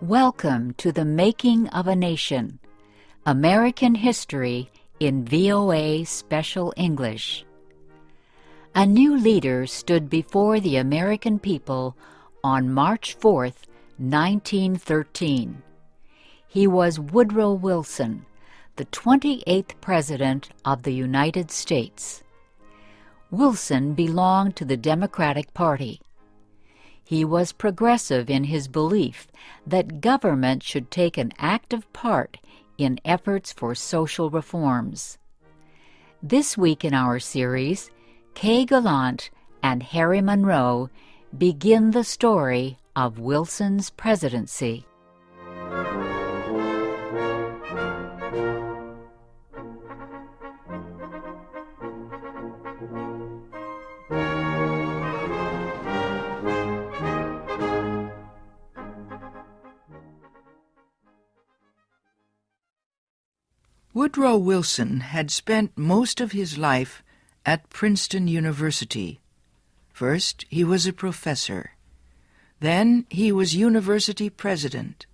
Welcome to the Making of a Nation, American History in VOA Special English. A new leader stood before the American people on March 4th, 1913. He was Woodrow Wilson, the 28th President of the United States. Wilson belonged to the Democratic Party. He was progressive in his belief that government should take an active part in efforts for social reforms. This week in our series, Kay Gallant and Harry Monroe begin the story of Wilson's presidency. Woodrow Wilson had spent most of his life at Princeton University. First, he was a professor. Then he was university president.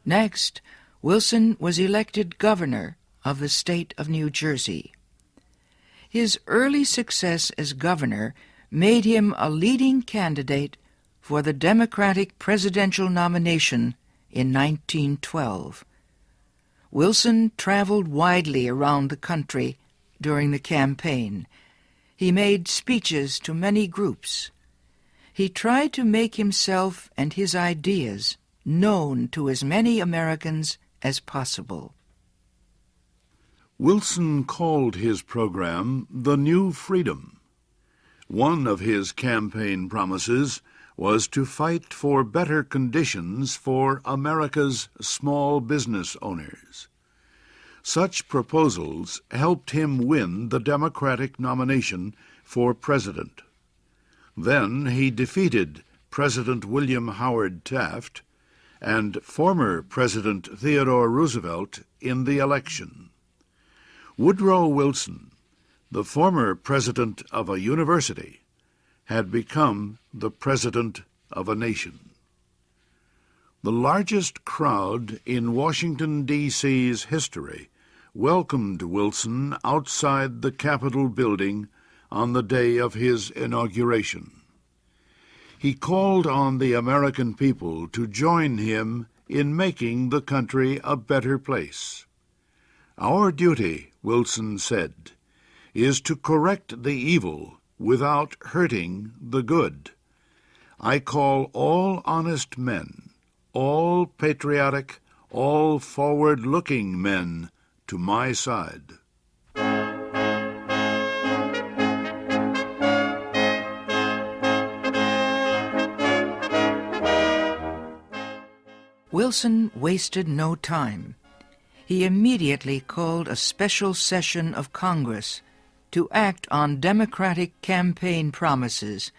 Next, Wilson was elected governor of the state of New Jersey. His early success as governor made him a leading candidate for the Democratic presidential nomination in 1912. Wilson traveled widely around the country during the campaign. He made speeches to many groups. He tried to make himself and his ideas known to as many Americans as possible. Wilson called his program the New Freedom. One of his campaign promises was to fight for better conditions for America's small business owners. Such proposals helped him win the Democratic nomination for president. Then he defeated President William Howard Taft and former President Theodore Roosevelt in the election. Woodrow Wilson, the former president of a university, had become the president of a nation. The largest crowd in Washington, D.C.'s history welcomed Wilson outside the Capitol building on the day of his inauguration. He called on the American people to join him in making the country a better place. "Our duty," Wilson said, "is to correct the evil without hurting the good. I call all honest men, all patriotic, all forward-looking men to my side." Wilson wasted no time. He immediately called a special session of Congress to act on Democratic campaign promises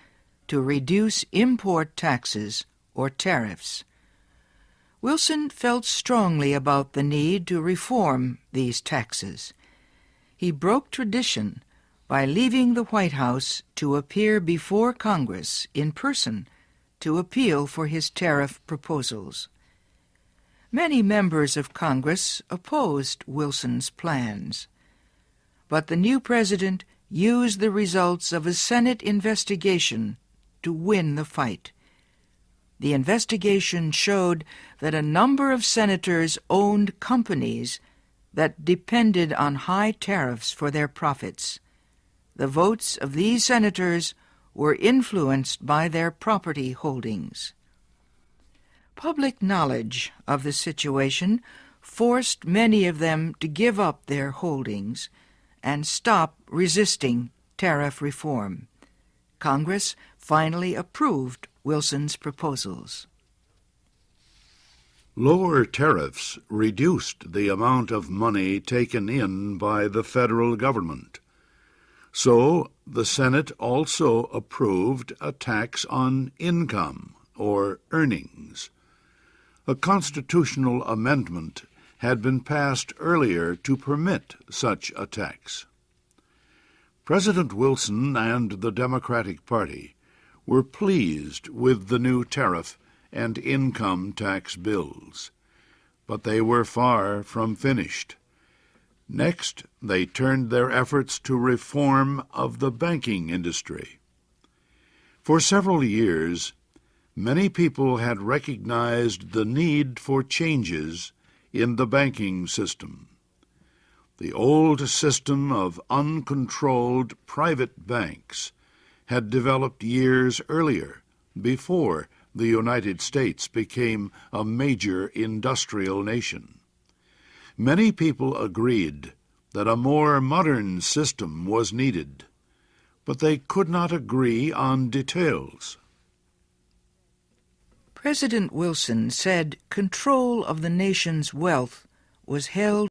to reduce import taxes or tariffs. Wilson felt strongly about the need to reform these taxes. He broke tradition by leaving the White House to appear before Congress in person to appeal for his tariff proposals. Many members of Congress opposed Wilson's plans, but the new president used the results of a Senate investigation to win the fight. The investigation showed that a number of senators owned companies that depended on high tariffs for their profits. The votes of these senators were influenced by their property holdings. Public knowledge of the situation forced many of them to give up their holdings and stop resisting tariff reform. Congress finally approved Wilson's proposals. Lower tariffs reduced the amount of money taken in by the federal government. So the Senate also approved a tax on income or earnings. A constitutional amendment had been passed earlier to permit such a tax. President Wilson and the Democratic Party were pleased with the new tariff and income tax bills. But they were far from finished. Next, they turned their efforts to reform of the banking industry. For several years, many people had recognized the need for changes in the banking system. The old system of uncontrolled private banks had developed years earlier, before the United States became a major industrial nation. Many people agreed that a more modern system was needed, but they could not agree on details. President Wilson said control of the nation's wealth was held